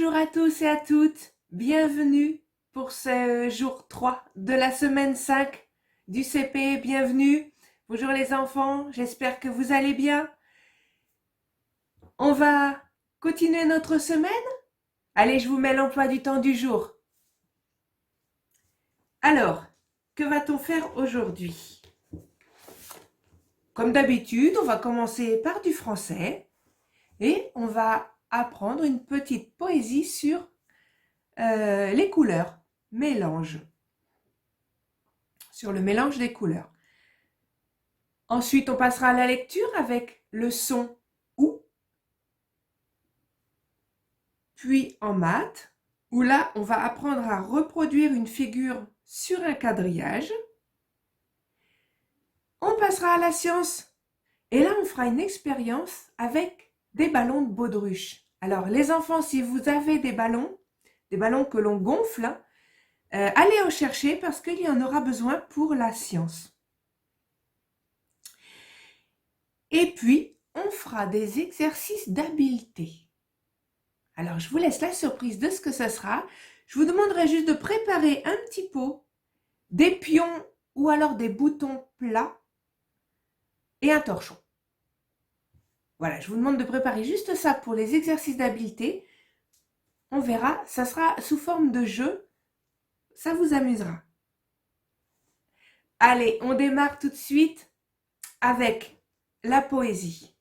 Bonjour à tous et à toutes, bienvenue pour ce jour 3 de la semaine 5 du CP, bienvenue. Bonjour les enfants, j'espère que vous allez bien. On va continuer notre semaine. Allez, je vous mets l'emploi du temps du jour. Alors, que va-t-on faire aujourd'hui? Comme d'habitude, on va commencer par du français et on va apprendre une petite poésie sur les couleurs, mélange, sur le mélange des couleurs. Ensuite, on passera à la lecture avec le son OU, puis en maths, où là, on va apprendre à reproduire une figure sur un quadrillage. On passera à la science, et là, on fera une expérience avec des ballons de baudruche. Alors, les enfants, si vous avez des ballons que l'on gonfle, allez en chercher parce qu'il y en aura besoin pour la science. Et puis, on fera des exercices d'habileté. Alors, je vous laisse la surprise de ce que ça sera. Je vous demanderai juste de préparer un petit pot, des pions ou alors des boutons plats et un torchon. Voilà, je vous demande de préparer juste ça pour les exercices d'habileté. On verra, ça sera sous forme de jeu. Ça vous amusera. Allez, on démarre tout de suite avec la poésie.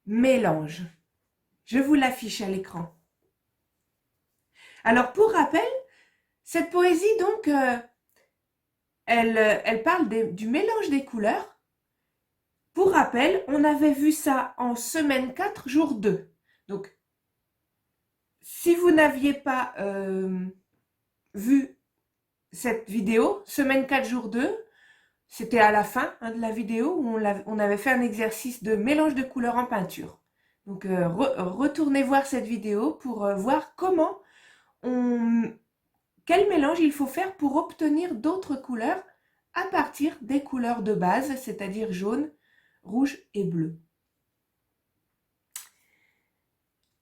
Mélange. Je vous l'affiche à l'écran. Alors, pour rappel, cette poésie, donc, elle parle du mélange des couleurs. Pour rappel, on avait vu ça en semaine 4, jour 2. Donc, si vous n'aviez pas vu cette vidéo, semaine 4, jour 2, c'était à la fin de la vidéo où on avait fait un exercice de mélange de couleurs en peinture. Donc, retournez voir cette vidéo pour voir quel mélange il faut faire pour obtenir d'autres couleurs à partir des couleurs de base, c'est-à-dire jaune, rouge et bleu.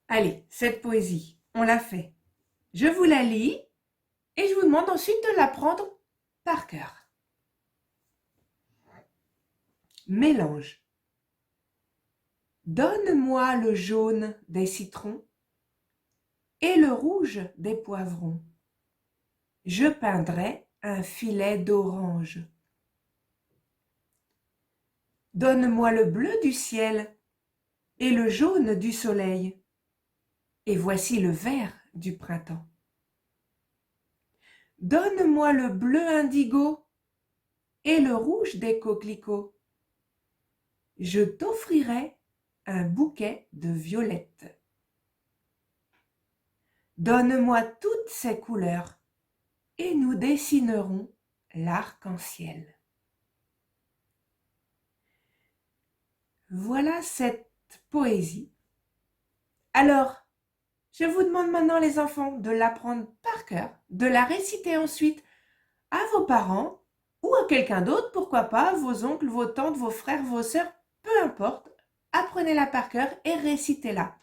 Allez, cette poésie, on l'a fait. Je vous la lis et je vous demande ensuite de l'apprendre par cœur. Mélange. Donne-moi le jaune des citrons et le rouge des poivrons. Je peindrai un filet d'orange. Donne-moi le bleu du ciel et le jaune du soleil. Et voici le vert du printemps. Donne-moi le bleu indigo et le rouge des coquelicots. Je t'offrirai un bouquet de violettes. Donne-moi toutes ces couleurs et nous dessinerons l'arc-en-ciel. Voilà cette poésie. Alors, je vous demande maintenant les enfants de l'apprendre par cœur, de la réciter ensuite à vos parents ou à quelqu'un d'autre, pourquoi pas, vos oncles, vos tantes, vos frères, vos sœurs, peu importe. Apprenez-la par cœur et récitez-la.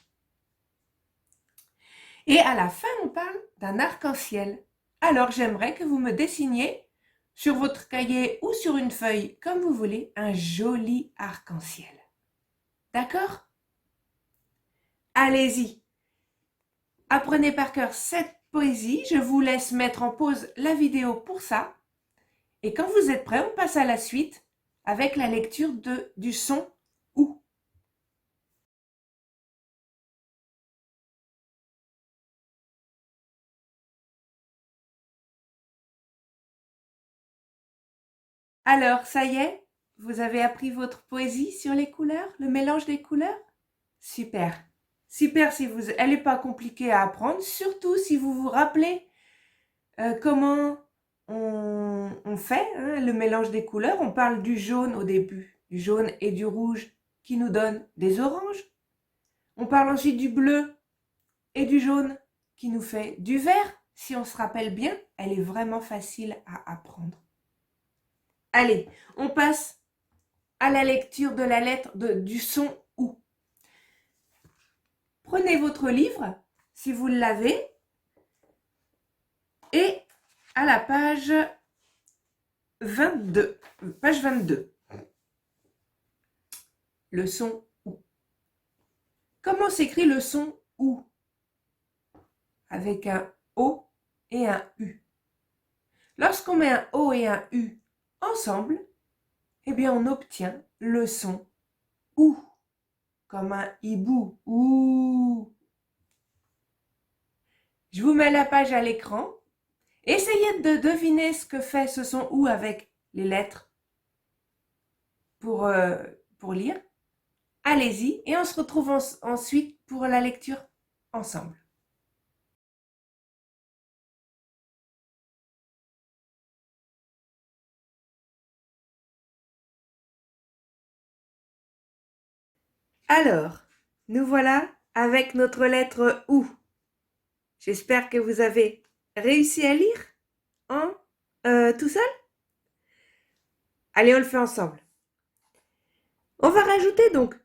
Et à la fin, on parle d'un arc-en-ciel. Alors, j'aimerais que vous me dessiniez sur votre cahier ou sur une feuille, comme vous voulez, un joli arc-en-ciel. D'accord? Allez-y. Apprenez par cœur cette poésie. Je vous laisse mettre en pause la vidéo pour ça. Et quand vous êtes prêts, on passe à la suite avec la lecture du son OU. Alors, ça y est, vous avez appris votre poésie sur les couleurs, le mélange des couleurs? Super. Super si elle n'est pas compliquée à apprendre, surtout si vous vous rappelez comment on fait le mélange des couleurs. On parle du jaune au début, du jaune et du rouge qui nous donnent des oranges. On parle ensuite du bleu et du jaune qui nous fait du vert. Si on se rappelle bien, elle est vraiment facile à apprendre. Allez, on passe à la lecture de la lettre du son OU. Prenez votre livre, si vous l'avez. Et à la page 22. Page 22. Le son OU. Comment s'écrit le son OU? Avec un O et un U. Lorsqu'on met un O et un U ensemble, eh bien on obtient le son OU, comme un hibou. OU. Je vous mets la page à l'écran. Essayez de deviner ce que fait ce son OU avec les lettres pour lire. Allez-y et on se retrouve ensuite pour la lecture ensemble. Alors, nous voilà avec notre lettre OU. J'espère que vous avez réussi à lire en tout seul. Allez, on le fait ensemble. On va rajouter donc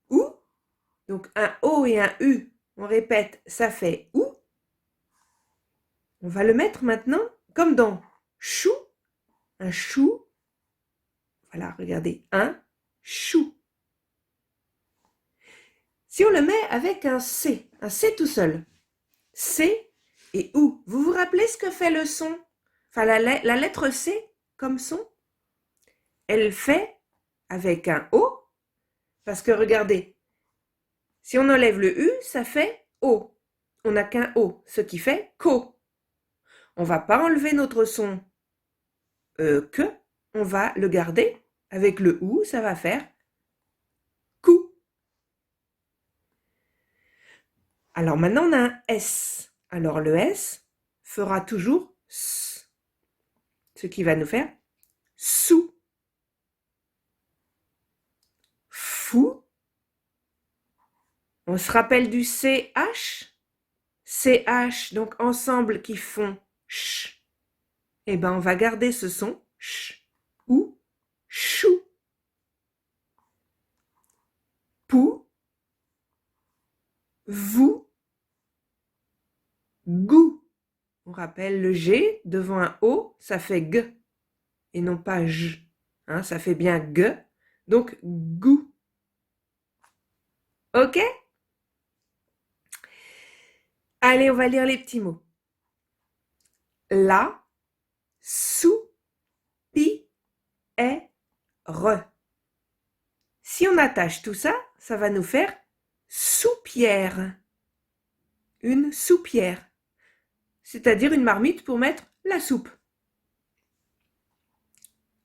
OU. Donc un O et un U. On répète, ça fait OU. On va le mettre maintenant comme dans chou. Un chou. Voilà, regardez. Un chou. Si on le met avec un C tout seul. C et OU. Vous vous rappelez ce que fait le son? Enfin, la lettre C comme son? Elle fait avec un O. Parce que regardez, si on enlève le U, ça fait O. On n'a qu'un O, ce qui fait co. On ne va pas enlever notre son que, on va le garder. Avec le OU, ça va faire cou. Alors maintenant, on a un S. Alors le S fera toujours S. Ce qui va nous faire sou. Fou. On se rappelle du CH. CH, donc ensemble qui font ch. Eh bien, on va garder ce son ch ou chou. Pou. Vous. Gou. On rappelle le G devant un O, ça fait G et non pas J. Hein, ça fait bien G, donc goût. Ok? Allez, on va lire les petits mots. La, sou, pi, est, re. Si on attache tout ça, ça va nous faire soupière. Une soupière. C'est-à-dire une marmite pour mettre la soupe.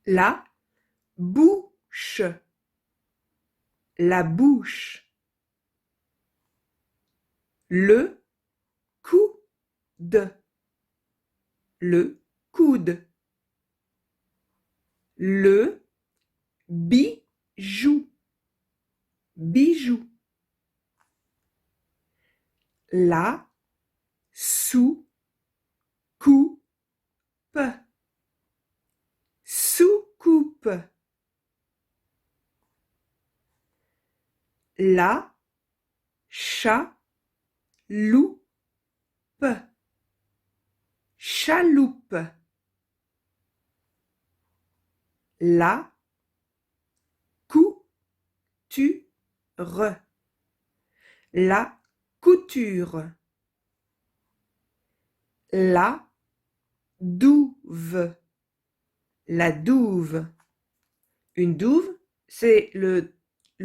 La bouche. La bouche. Le coude. Le coude. Le bijou. Bijou. La soucoupe. Soucoupe. La chaloupe. Chaloupe. La couture. La couture. La douve. La douve. Une douve, c'est le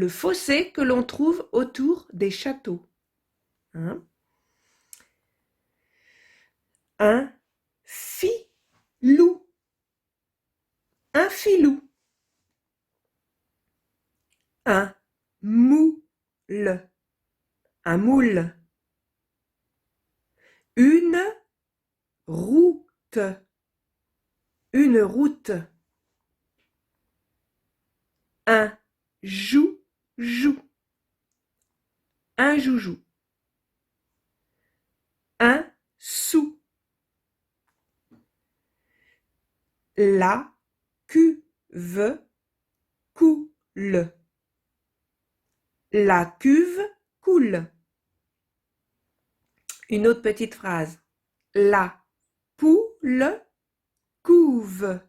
fossé que l'on trouve autour des châteaux. Hein? Un filou. Un filou. Un moule. Un moule. Une route. Une route. Un joujou. Un joujou. Un sou. La cuve coule. La cuve coule. Une autre petite phrase. La poule couve.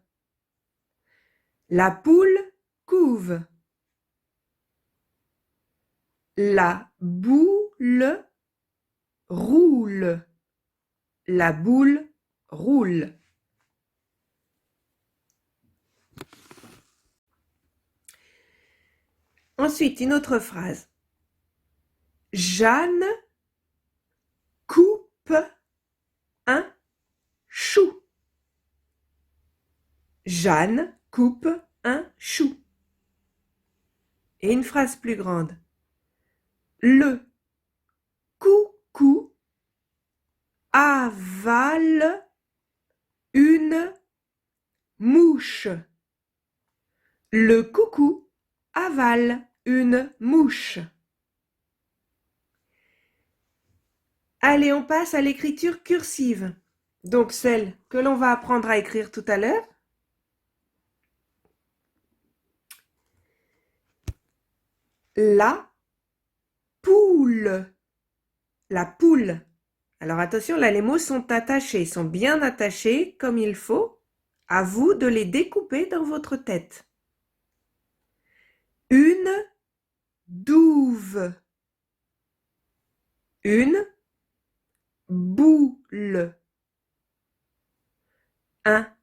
La poule couve. La boule roule. La boule roule. Ensuite, une autre phrase. Jeanne coupe un chou. Jeanne coupe un chou. Et une phrase plus grande. Le coucou avale une mouche. Le coucou avale une mouche. Allez, on passe à l'écriture cursive. Donc celle que l'on va apprendre à écrire tout à l'heure. La poule. La poule. Alors attention, là les mots sont attachés, sont bien attachés comme il faut. À vous de les découper dans votre tête. Une douve. Une boule. Un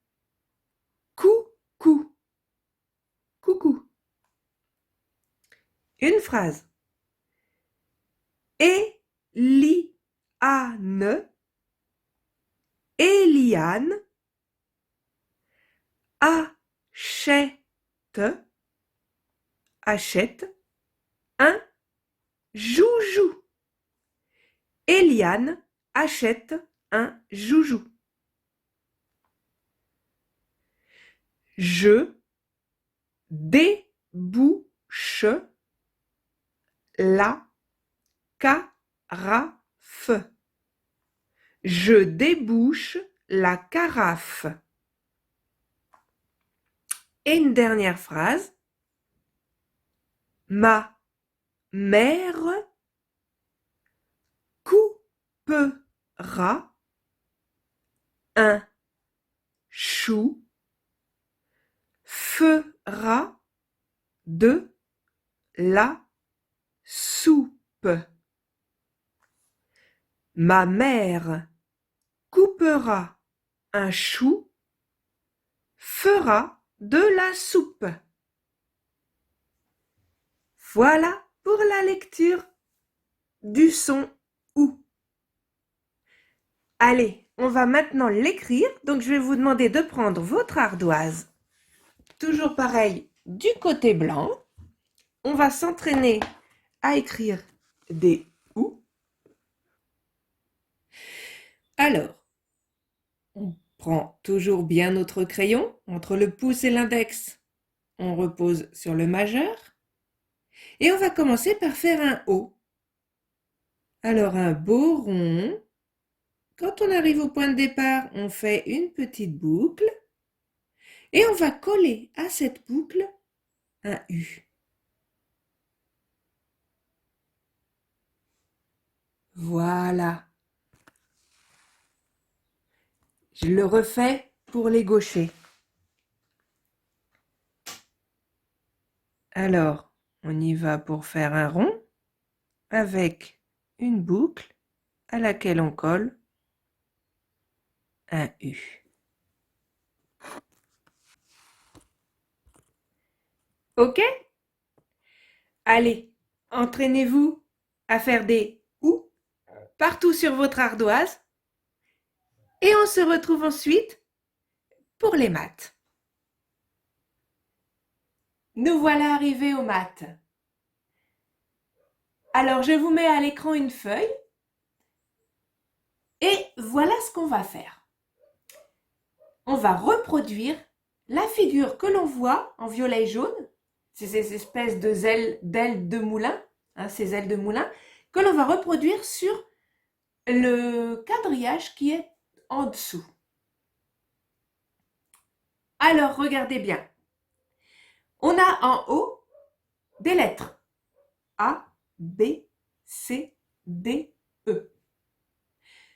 coucou. Coucou. Une phrase. Eliane, Eliane achète un joujou. Eliane achète un joujou. Je débouche la carafe. Je débouche la carafe. Et une dernière phrase. Ma mère coupera un chou, fera de la soupe. Ma mère coupera un chou, fera de la soupe. Voilà pour la lecture du son OU. Allez, on va maintenant l'écrire. Donc, je vais vous demander de prendre votre ardoise. Toujours pareil, du côté blanc. On va s'entraîner à écrire des OU. Alors, on prend toujours bien notre crayon. Entre le pouce et l'index, on repose sur le majeur. Et on va commencer par faire un O. Alors, un beau rond. Quand on arrive au point de départ, on fait une petite boucle. Et on va coller à cette boucle un U. Voilà. Je le refais pour les gauchers. Alors, on y va pour faire un rond avec une boucle à laquelle on colle un U. OK? Allez, entraînez-vous à faire des OU partout sur votre ardoise et on se retrouve ensuite pour les maths. Nous voilà arrivés aux maths. Alors, je vous mets à l'écran une feuille et voilà ce qu'on va faire. On va reproduire la figure que l'on voit en violet et jaune. C'est ces espèces d'ailes de moulin, ces ailes de moulin, que l'on va reproduire sur le quadrillage qui est en dessous. Alors, regardez bien. On a en haut des lettres A, B, C, D, E.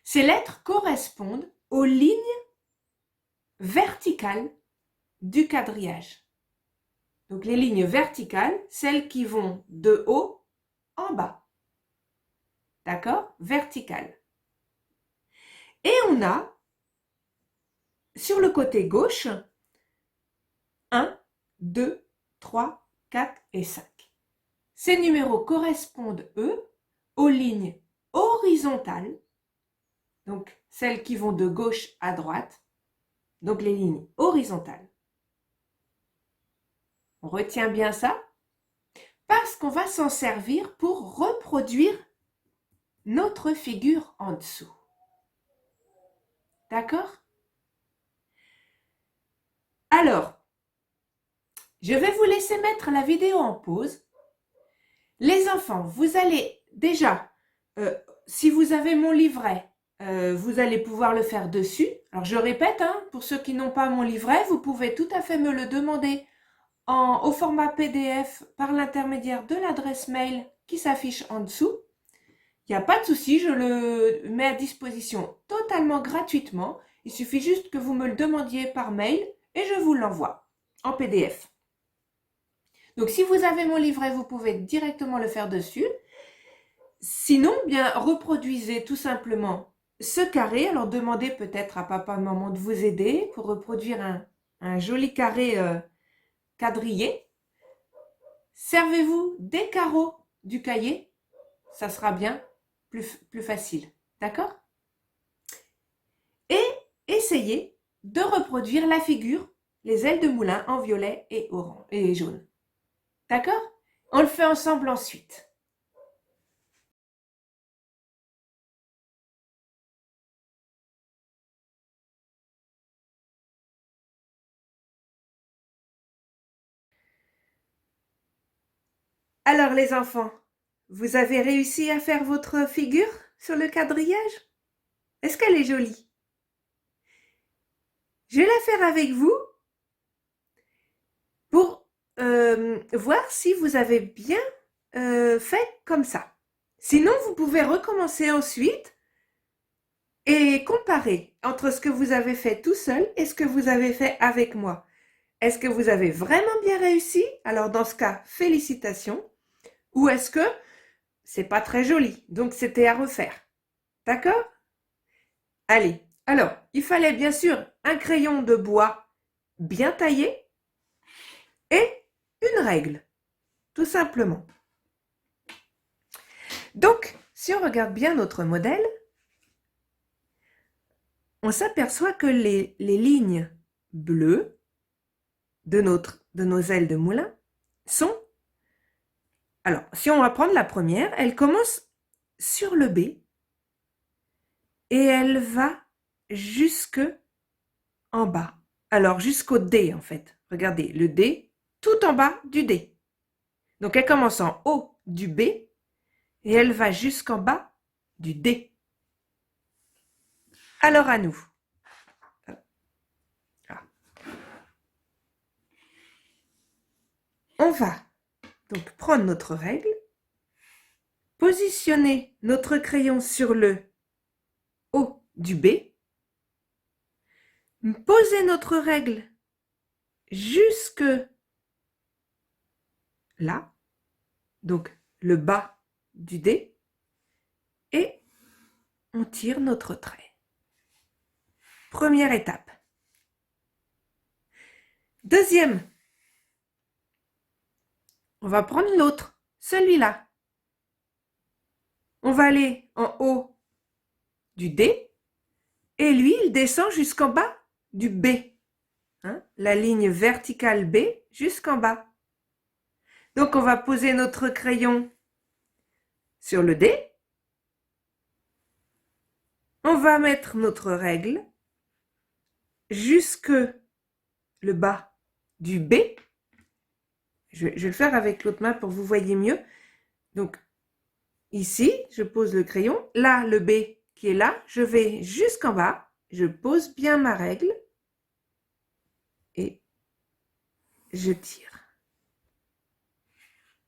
Ces lettres correspondent aux lignes verticales du quadrillage. Donc les lignes verticales, celles qui vont de haut en bas. D'accord? Verticales. Et on a, sur le côté gauche, 1, 2, 3, 4 et 5. Ces numéros correspondent, eux, aux lignes horizontales, donc celles qui vont de gauche à droite, donc les lignes horizontales. On retient bien ça parce qu'on va s'en servir pour reproduire notre figure en dessous. D'accord? Alors, je vais vous laisser mettre la vidéo en pause. Les enfants, vous allez déjà, si vous avez mon livret, vous allez pouvoir le faire dessus. Alors je répète, hein, pour ceux qui n'ont pas mon livret, vous pouvez tout à fait me le demander au format PDF par l'intermédiaire de l'adresse mail qui s'affiche en dessous. Il n'y a pas de souci, je le mets à disposition totalement gratuitement. Il suffit juste que vous me le demandiez par mail et je vous l'envoie en PDF. Donc si vous avez mon livret, vous pouvez directement le faire dessus. Sinon, bien reproduisez tout simplement ce carré. Alors demandez peut-être à papa et maman de vous aider pour reproduire un joli carré quadrillé. Servez-vous des carreaux du cahier, ça sera bien plus facile. D'accord? Et essayez de reproduire la figure, les ailes de moulin en violet et orange et jaune. D'accord? On le fait ensemble ensuite. Alors les enfants, vous avez réussi à faire votre figure sur le quadrillage? Est-ce qu'elle est jolie? Je vais la faire avec vous pour voir si vous avez bien fait comme ça. Sinon, vous pouvez recommencer ensuite et comparer entre ce que vous avez fait tout seul et ce que vous avez fait avec moi. Est-ce que vous avez vraiment bien réussi? Alors dans ce cas, félicitations. Ou est-ce que c'est pas très joli, donc c'était à refaire? D'accord? Allez, alors, il fallait bien sûr un crayon de bois bien taillé et une règle, tout simplement. Donc, si on regarde bien notre modèle, on s'aperçoit que les lignes bleues de nos ailes de moulin sont... Alors, si on va prendre la première, elle commence sur le B et elle va jusque en bas. Alors, jusqu'au D en fait. Regardez, le D, tout en bas du D. Donc, elle commence en haut du B et elle va jusqu'en bas du D. Alors, à nous. On va donc prendre notre règle, positionner notre crayon sur le haut du B, poser notre règle jusque là, donc le bas du D, et on tire notre trait. Première étape. Deuxième, on va prendre l'autre, celui-là. On va aller en haut du D et lui, il descend jusqu'en bas du B. Hein, la ligne verticale B jusqu'en bas. Donc, on va poser notre crayon sur le D. On va mettre notre règle jusque le bas du B. Je vais le faire avec l'autre main pour que vous voyez mieux. Donc, ici, je pose le crayon. Là, le B qui est là, je vais jusqu'en bas. Je pose bien ma règle. Et je tire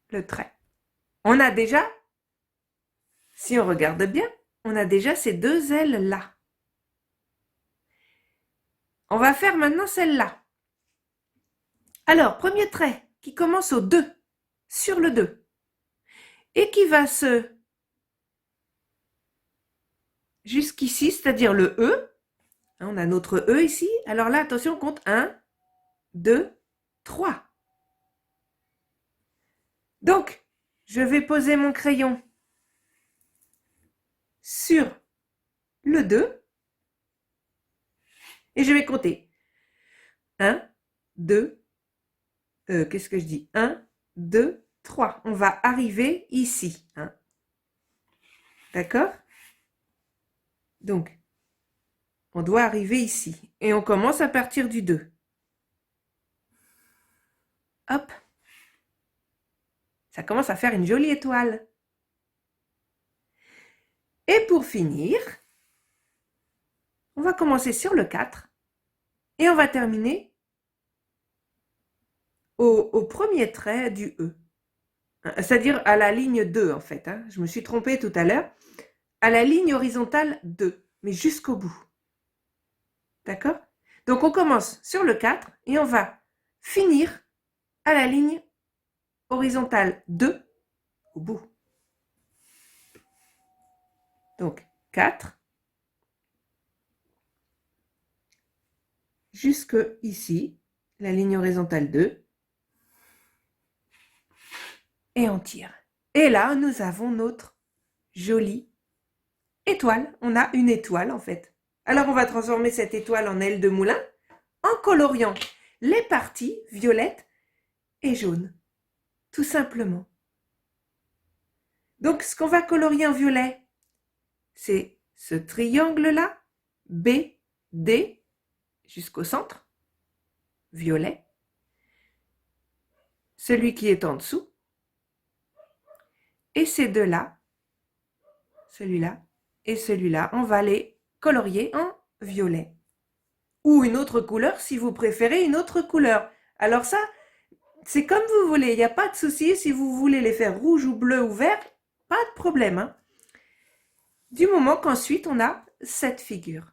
le trait. On a déjà, si on regarde bien, on a déjà ces deux ailes-là. On va faire maintenant celle-là. Alors, premier trait qui commence au 2, sur le 2, et qui va se jusqu'ici, c'est-à-dire le E. On a notre E ici. Alors là, attention, on compte 1, 2, 3. Donc, je vais poser mon crayon sur le 2 et je vais compter. 1, 2, qu'est-ce que je dis? 1, 2, 3. On va arriver ici. Hein. D'accord? Donc, on doit arriver ici. Et on commence à partir du 2. Hop. Ça commence à faire une jolie étoile. Et pour finir, on va commencer sur le 4 et on va terminer au premier trait du E. C'est-à-dire à la ligne 2 en fait. Hein. Je me suis trompée tout à l'heure. À la ligne horizontale 2, mais jusqu'au bout. D'accord? Donc on commence sur le 4 et on va finir à la ligne horizontale 2 au bout. Donc 4 jusque ici, la ligne horizontale 2 et on tire. Et là, nous avons notre jolie étoile. On a une étoile en fait. Alors on va transformer cette étoile en aile de moulin en coloriant les parties violettes et jaunes. Tout simplement. Donc ce qu'on va colorier en violet, c'est ce triangle-là, B, D, jusqu'au centre, violet. Celui qui est en dessous. Et ces deux-là, celui-là et celui-là, on va les colorier en violet. Ou une autre couleur si vous préférez une autre couleur. Alors ça, c'est comme vous voulez, il n'y a pas de souci. Si vous voulez les faire rouge ou bleu ou vert, pas de problème. Hein. Du moment qu'ensuite on a cette figure.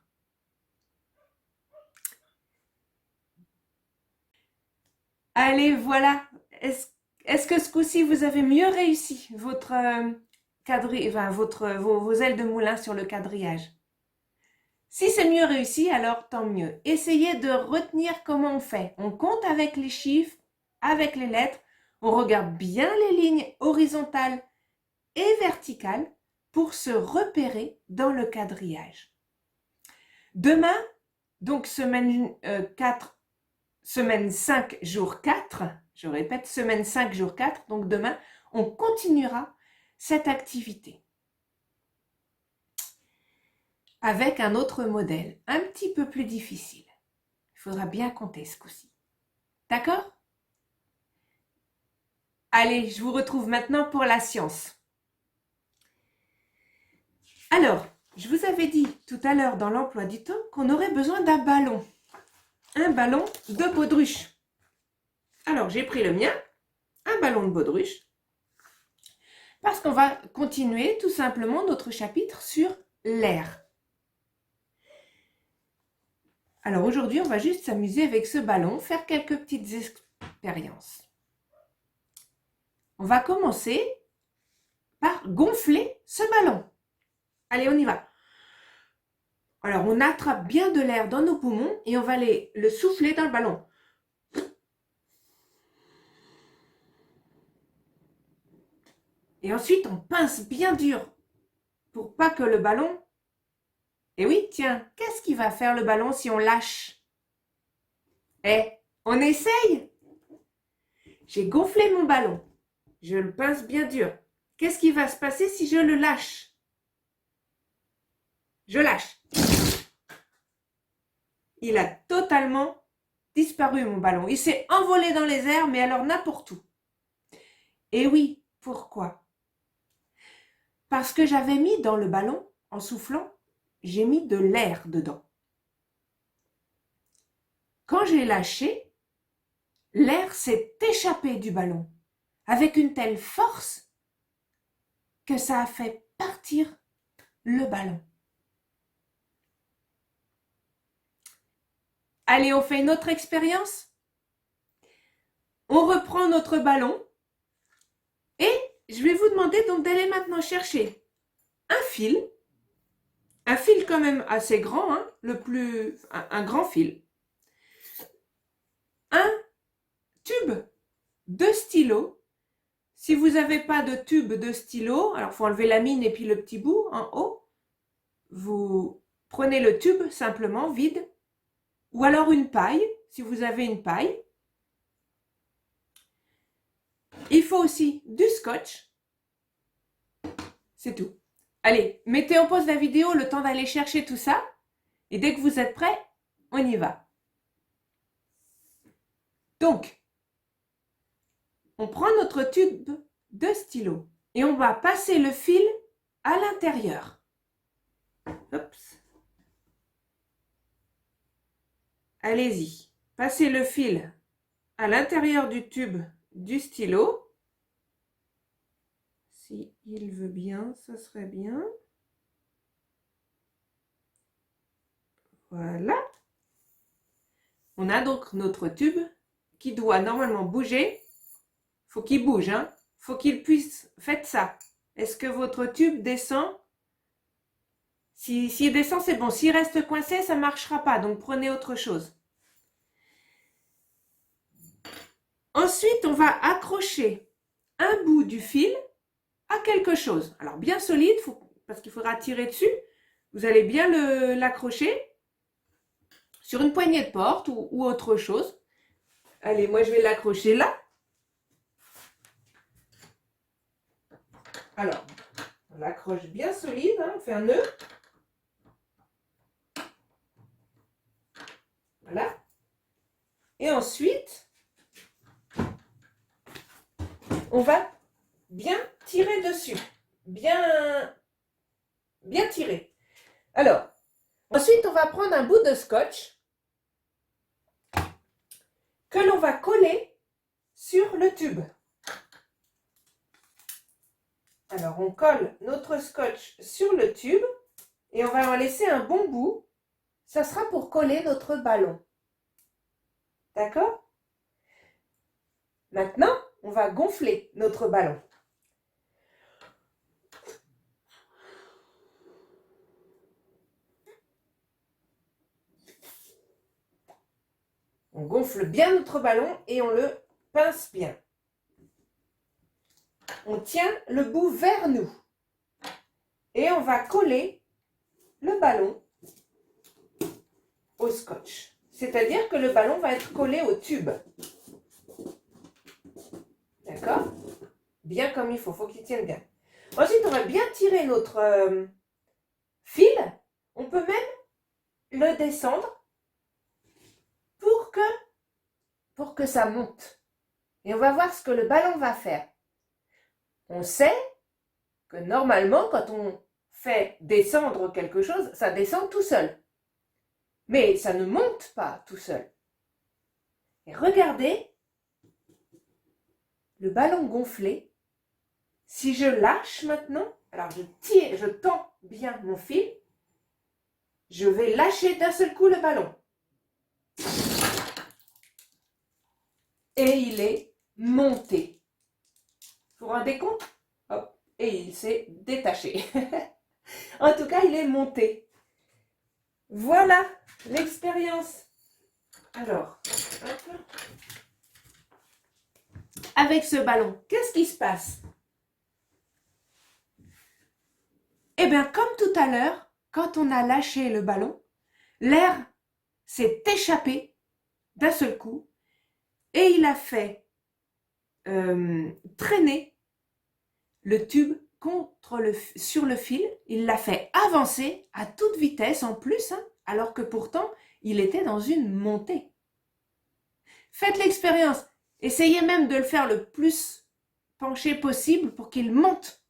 Allez, voilà. Est-ce que ce coup-ci, vous avez mieux réussi votre vos ailes de moulin sur le quadrillage? Si c'est mieux réussi, alors tant mieux. Essayez de retenir comment on fait. On compte avec les chiffres, avec les lettres. On regarde bien les lignes horizontales et verticales pour se repérer dans le quadrillage. Demain, donc semaine 4, semaine 5, jour 4, je répète, semaine 5, jour 4, donc demain, on continuera cette activité avec un autre modèle, un petit peu plus difficile. Il faudra bien compter ce coup-ci. D'accord? Allez, je vous retrouve maintenant pour la science. Alors, je vous avais dit tout à l'heure dans l'emploi du temps qu'on aurait besoin d'un ballon. Un ballon de baudruche. Alors, j'ai pris le mien, un ballon de baudruche, parce qu'on va continuer tout simplement notre chapitre sur l'air. Alors aujourd'hui, on va juste s'amuser avec ce ballon, faire quelques petites expériences. On va commencer par gonfler ce ballon. Allez, on y va. Alors, on attrape bien de l'air dans nos poumons et on va le souffler dans le ballon. Et ensuite, on pince bien dur pour pas que le ballon... Et oui, tiens, qu'est-ce qui va faire le ballon si on lâche? On essaye? J'ai gonflé mon ballon. Je le pince bien dur. Qu'est-ce qui va se passer si je le lâche? Je lâche. Il a totalement disparu, mon ballon. Il s'est envolé dans les airs, mais alors n'importe où. Et oui, pourquoi? Parce que j'avais mis dans le ballon, en soufflant, j'ai mis de l'air dedans. Quand j'ai lâché, l'air s'est échappé du ballon avec une telle force que ça a fait partir le ballon. Allez, on fait une autre expérience. On reprend notre ballon et je vais vous demander donc d'aller maintenant chercher un fil quand même assez grand, hein, un grand fil, un tube de stylo. Si vous n'avez pas de tube de stylo, alors il faut enlever la mine et puis le petit bout en haut. Vous prenez le tube simplement vide, ou alors une paille, si vous avez une paille. Il faut aussi du scotch. C'est tout. Allez, mettez en pause la vidéo le temps d'aller chercher tout ça. Et dès que vous êtes prêts, on y va. Donc, on prend notre tube de stylo et on va passer le fil à l'intérieur. Oups. Allez-y, passez le fil à l'intérieur du tube du stylo. Si il veut bien, ça serait bien. Voilà. On a donc notre tube qui doit normalement bouger. Faut qu'il bouge, hein. Faut qu'il puisse. Faites ça. Est-ce que votre tube descend? S'il descend, c'est bon. S'il reste coincé, ça ne marchera pas. Donc prenez autre chose. Ensuite, on va accrocher un bout du fil à quelque chose. Alors bien solide, parce qu'il faudra tirer dessus. Vous allez bien l'accrocher sur une poignée de porte ou autre chose. Allez, moi je vais l'accrocher là. Alors, on l'accroche bien solide, hein, on fait un nœud. Voilà. Et ensuite, on va bien tirer dessus. Bien tirer. Alors, ensuite, on va prendre un bout de scotch que l'on va coller sur le tube. Alors, on colle notre scotch sur le tube et on va en laisser un bon bout. Ça sera pour coller notre ballon. D'accord? Maintenant, on va gonfler notre ballon. On gonfle bien notre ballon et on le pince bien. On tient le bout vers nous et on va coller le ballon au scotch. C'est-à-dire que le ballon va être collé au tube. D'accord? Bien comme il faut qu'il tienne bien. Ensuite, on va bien tirer notre fil. On peut même le descendre pour que ça monte. Et on va voir ce que le ballon va faire. On sait que normalement, quand on fait descendre quelque chose, ça descend tout seul. Mais ça ne monte pas tout seul. Et regardez, le ballon gonflé, si je lâche maintenant, alors je tends bien mon fil, je vais lâcher d'un seul coup le ballon. Et il est monté. Vous vous rendez compte? Hop, et il s'est détaché. En tout cas, il est monté. Voilà l'expérience. Alors, hop. Avec ce ballon, qu'est-ce qui se passe? Eh bien, comme tout à l'heure, quand on a lâché le ballon, l'air s'est échappé d'un seul coup et il a fait traîner le tube sur le fil. Il l'a fait avancer à toute vitesse en plus, hein, alors que pourtant, il était dans une montée. Faites l'expérience. Essayez même de le faire le plus penché possible pour qu'il monte.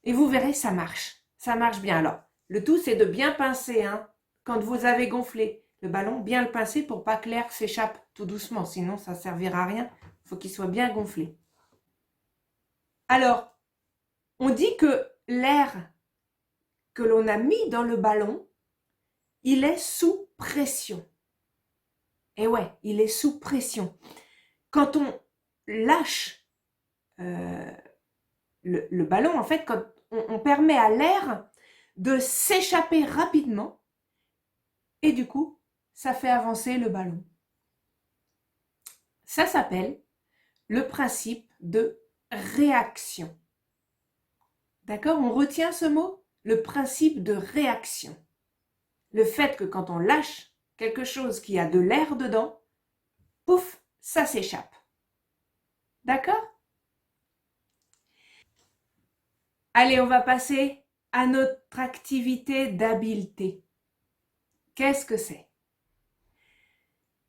Et vous verrez, ça marche. Ça marche bien. Alors, le tout, c'est de bien pincer. Hein, quand vous avez gonflé le ballon, bien le pincer pour pas que l'air s'échappe tout doucement. Sinon, ça ne servira à rien. Il faut qu'il soit bien gonflé. Alors, on dit que l'air que l'on a mis dans le ballon, il est sous pression. Et ouais, il est sous pression. Quand on lâche le ballon, en fait, quand on permet à l'air de s'échapper rapidement, et du coup, ça fait avancer le ballon. Ça s'appelle le principe de réaction. D'accord? On retient ce mot? Le principe de réaction. Le fait que quand on lâche quelque chose qui a de l'air dedans, pouf, ça s'échappe. D'accord? Allez, on va passer à notre activité d'habileté. Qu'est-ce que c'est?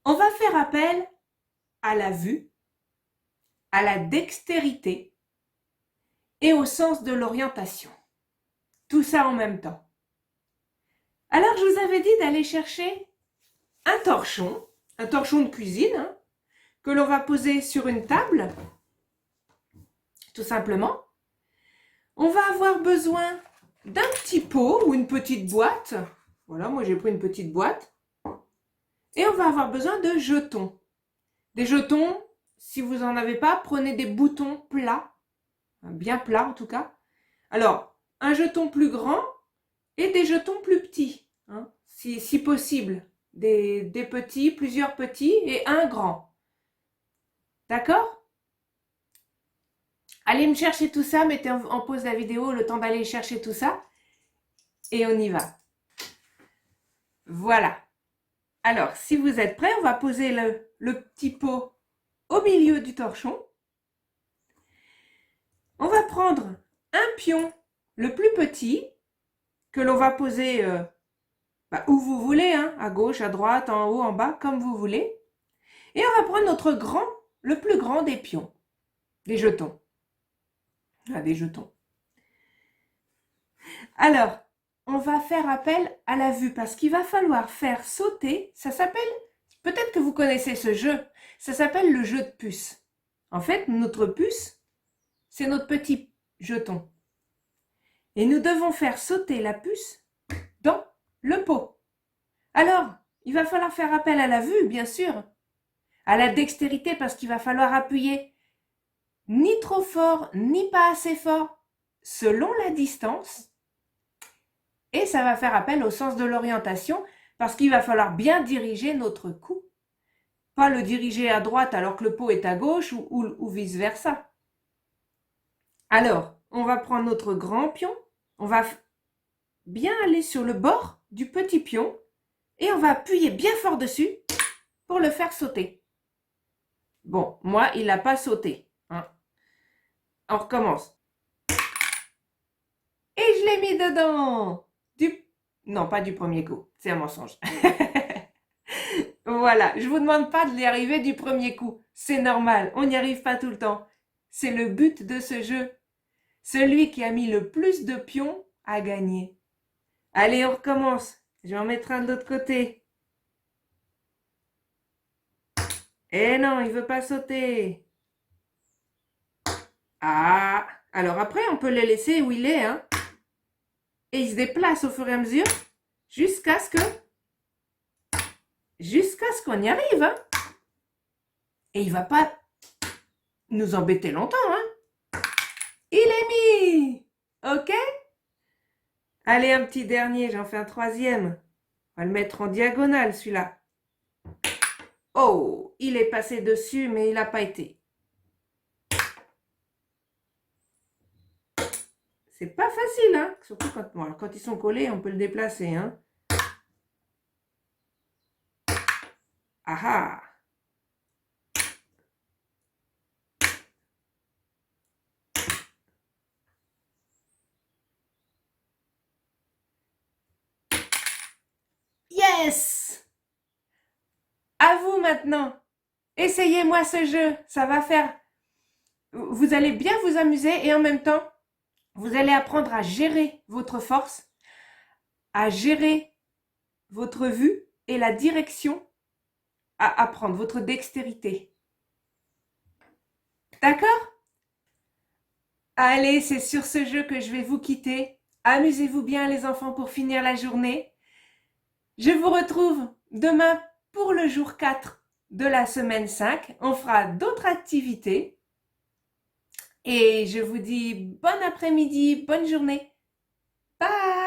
On va faire appel à la vue, à la dextérité et au sens de l'orientation. Tout ça en même temps. Alors, je vous avais dit d'aller chercher un torchon de cuisine, que l'on va poser sur une table, tout simplement. On va avoir besoin d'un petit pot ou une petite boîte. Voilà, moi j'ai pris une petite boîte. Et on va avoir besoin de jetons. Des jetons, si vous n'en avez pas, prenez des boutons plats, bien plats en tout cas. Alors, un jeton plus grand et des jetons plus petits, si possible. Des petits, plusieurs petits et un grand. D'accord? Allez me chercher tout ça, mettez en pause la vidéo le temps d'aller chercher tout ça. Et on y va. Voilà. Alors, si vous êtes prêts, on va poser le petit pot au milieu du torchon. On va prendre un pion, le plus petit, que l'on va poser où vous voulez, à gauche, à droite, en haut, en bas, comme vous voulez. Et on va prendre notre grand, le plus grand des pions, des jetons. Des jetons. Alors, on va faire appel à la vue parce qu'il va falloir faire sauter, ça s'appelle, peut-être que vous connaissez ce jeu, ça s'appelle le jeu de puce. En fait, notre puce, c'est notre petit jeton. Et nous devons faire sauter la puce dans le pot. Alors, il va falloir faire appel à la vue, bien sûr, à la dextérité parce qu'il va falloir appuyer ni trop fort, ni pas assez fort, selon la distance. Et ça va faire appel au sens de l'orientation parce qu'il va falloir bien diriger notre coup. Pas le diriger à droite alors que le pot est à gauche ou vice-versa. Alors, on va prendre notre grand pion, on va bien aller sur le bord du petit pion et on va appuyer bien fort dessus pour le faire sauter. Bon, moi, il n'a pas sauté. On recommence. Et je l'ai mis dedans. Non, pas du premier coup. C'est un mensonge. Voilà, je vous demande pas de y arriver du premier coup. C'est normal, on n'y arrive pas tout le temps. C'est le but de ce jeu. Celui qui a mis le plus de pions a gagné. Allez, on recommence. Je vais en mettre un de l'autre côté. Eh non, il veut pas sauter. Ah, alors après, on peut le laisser où il est, Et il se déplace au fur et à mesure jusqu'à ce qu'on y arrive, Et il va pas nous embêter longtemps, Il est mis! Ok? Allez, un petit dernier, j'en fais un troisième. On va le mettre en diagonale, celui-là. Oh, il est passé dessus, mais il n'a pas été. C'est pas facile, Surtout quand ils sont collés, on peut le déplacer, Ah ah! Yes! À vous maintenant. Essayez-moi ce jeu. Ça va faire... Vous allez bien vous amuser et en même temps, vous allez apprendre à gérer votre force, à gérer votre vue et la direction à apprendre, votre dextérité. D'accord? Allez, c'est sur ce jeu que je vais vous quitter. Amusez-vous bien les enfants pour finir la journée. Je vous retrouve demain pour le jour 4 de la semaine 5. On fera d'autres activités. Et je vous dis bon après-midi, bonne journée. Bye!